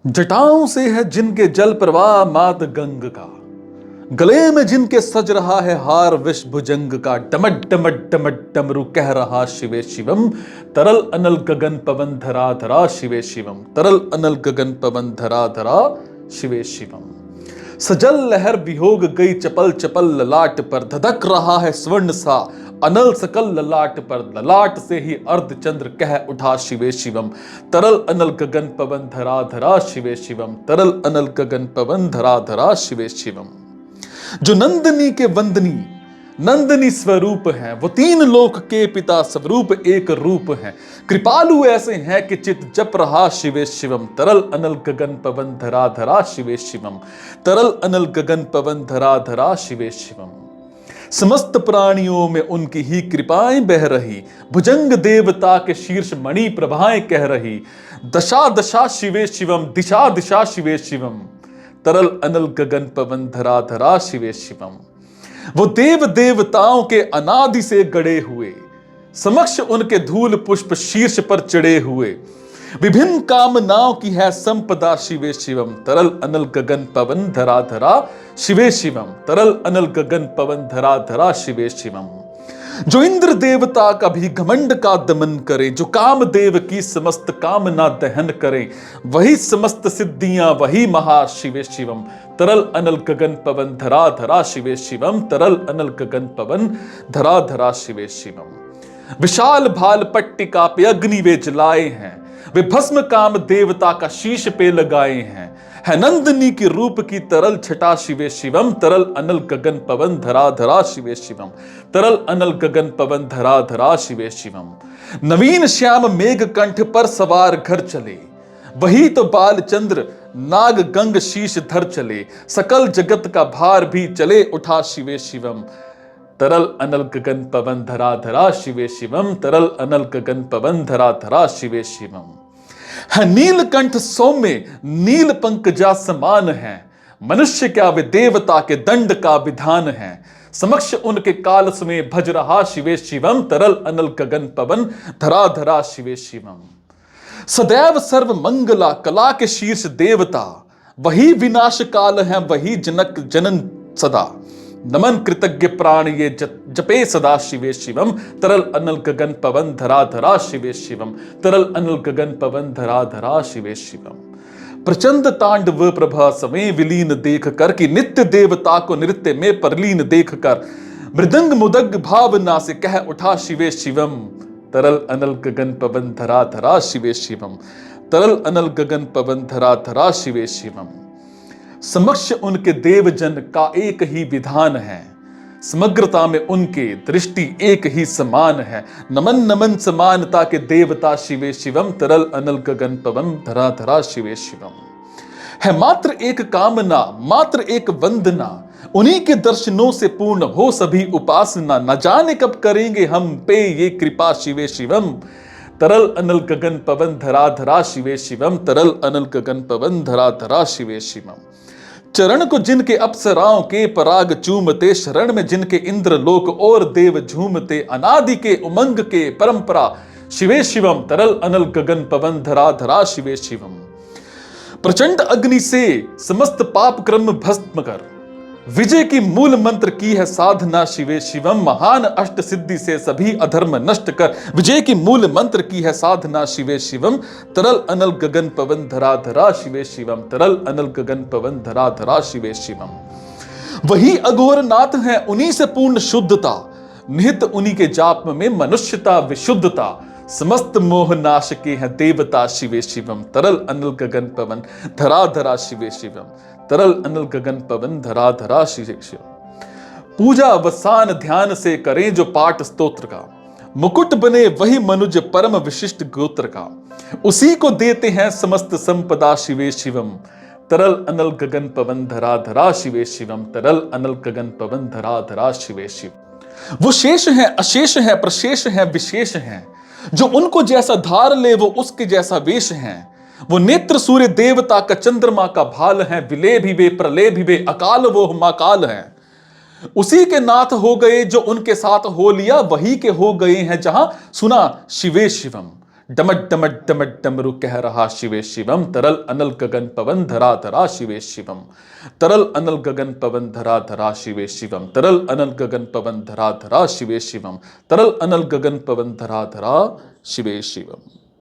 जटाओं से है जिनके जल प्रवाह मात गंग का, गले में जिनके सज रहा है हार विष भुजंग का। डमट डमट डमट डमरू कह रहा शिवे शिवम, तरल अनल गगन पवन धरा धरा शिवे शिवम, तरल अनल गगन पवन धरा धरा शिवे शिवम। सजल लहर वियोग गई चपल चपल ललाट पर, धधक रहा है स्वर्ण सा अनल सकल ललाट पर। ललाट से ही अर्ध चंद्र कह उठा शिवे शिवम, तरल अनल गगन पवन धरा धरा शिवे शिवम, तरल अनल गगन पवन धरा धरा शिवे शिवम। जो नंदनी के वंदनी नंदनी स्वरूप हैं, वो तीन लोक के पिता स्वरूप एक रूप हैं। कृपालु ऐसे हैं कि चित जप रहा शिवे शिवम, तरल अनल गगन पवन धरा धरा शिवे शिवम, तरल अनल गगन पवन धरा धरा शिवे शिवम। समस्त प्राणियों में उनकी ही कृपाएं बह रही, भुजंग देवता के शीर्ष मणि प्रभाएं कह रही। दशा दशा शिवे शिवम, दिशा दिशा शिवे शिवम, तरल अनल गगन पवन धरा धरा शिवे शिवम। वो देव देवताओं के अनादि से गड़े हुए, समक्ष उनके धूल पुष्प शीर्ष पर चढ़े हुए। विभिन्न कामनाओं की है संपदा शिवे शिवम, तरल अनल गगन पवन धरा धरा शिवे शिवम, तरल अनल गगन पवन धरा धरा शिवे शिवम। जो इंद्र देवता का भी घमंड का दमन करे, जो कामदेव की समस्त कामना दहन करे, वही समस्त सिद्धियां वही महा शिवे शिवम, तरल अनल गगन पवन धरा धरा शिवे शिवम, तरल अनल गगन पवन धरा धरा शिवे शिवम। विशाल भाल पट्टिका पे अग्नि वे जलाए हैं, वे भस्म काम देवता का शीश पे लगाए हैं। है नंदनी की रूप की तरल छटा शिवे शिवम, तरल अनल गगन पवन धरा धरा शिवे शिवम, तरल अनल गगन पवन धरा धरा शिवे शिवम। नवीन श्याम मेघ कंठ पर सवार घर चले, वही तो बालचंद्र नाग गंग शीश धर चले। सकल जगत का भार भी चले उठा शिवे शिवम, तरल अनल गगन पवन धरा धरा शिवे शिवम, तरल अनल गगन पवन धरा धरा शिवे शिवम। है नीलकंठ सौम्य नील पंकजा समान है, मनुष्य क्या वे देवता के दंड का विधान है। समक्ष उनके कालस में भज रहा शिवे शिवम, तरल अनल गगन पवन धरा धरा शिवे शिवम। सदैव सर्व मंगला कला के शीर्ष देवता, वही विनाश काल है वही जनक जनन सदा। नमन कृतज्ञ प्राण ये जपे सदा शिवे शिवम, तरल अनल गगन पवन धरा धरा शिवे शिवम, तरल अनल गगन पवन धरा धरा शिवे शिवम। प्रचंड तांडव प्रभा समय विलीन देख कर, कि नित्य देवता को नृत्य में परलीन देख कर, मृदंग मुदग भावना से कह उठा शिवे शिवम, तरल अनल गगन पवन धरा धरा शिवे शिवम, तरल अनल गगन पवन धरा धरा शिवे शिवम। समक्ष उनके देवजन का एक ही विधान है, समग्रता में उनके दृष्टि एक ही समान है। नमन नमन समानता के देवता शिवे शिवम, तरल अनल गगन पवन धरा धरा शिवे शिवम। है मात्र एक कामना मात्र एक वंदना, उन्हीं के दर्शनों से पूर्ण हो सभी उपासना। न जाने कब करेंगे हम पे ये कृपा शिवे शिवम, तरल अनल गगन पवन धरा धरा शिवे शिवम, तरल अनल गगन पवन धरा धरा शिवे शिवम। चरण को जिनके अप्सराओं के पराग चूमते, शरण में जिनके इंद्र लोक और देव झूमते। अनादि के उमंग के परंपरा शिवे शिवम, तरल अनल गगन पवन धरा धरा शिवे शिवम। प्रचंड अग्नि से समस्त पाप क्रम भस्म कर, विजय की मूल मंत्र की है साधना शिवे शिवम। महान अष्ट सिद्धि से सभी अधर्म नष्ट कर, विजय की मूल मंत्र की है साधना शिवे शिवम, तरल अनल गगन पवन धरा धरा शिवे शिवम, तरल अनल गगन पवन धरा धरा शिवे शिवम। वही अघोर नाथ है उन्हीं से पूर्ण शुद्धता, निहित उन्हीं के जाप में मनुष्यता विशुद्धता। समस्त मोह नाश के हैं देवता शिवे शिवम, तरल अनल गगन पवन धरा धरा शिवे शिवम, तरल अनल गगन पवन धरा धरा शिवे शिवम। पूजा अवसान ध्यान से करें जो पाठ स्तोत्र का, मुकुट बने वही मनुज परम विशिष्ट गोत्र का। उसी को देते हैं समस्त संपदा शिवे शिवम, तरल अनल गगन पवन धरा धरा शिवे शिवम, तरल अनल गगन पवन धरा धरा शिवे शिवम। वो शेष है अशेष है प्रशेष है विशेष है, जो उनको जैसा धार ले वो उसके जैसा वेश है। वो नेत्र सूर्य देवता का चंद्रमा का भाल है, विलय भी वे प्रलय भी वे अकाल वो महाकाल है। उसी के नाथ हो गए जो उनके साथ हो लिया, वही के हो गए हैं जहां सुना शिवे शिवम। डमट डमट डमट डमरू कह रहा शिवे शिवम, तरल अनल गगन पवन धरा धरा शिवे शिवम, तरल अनल गगन पवन धरा धरा शिवे शिवम, तरल अनल गगन पवन धरा धरा शिवे शिवम, तरल अनल गगन पवन धरा धरा शिवे शिवम।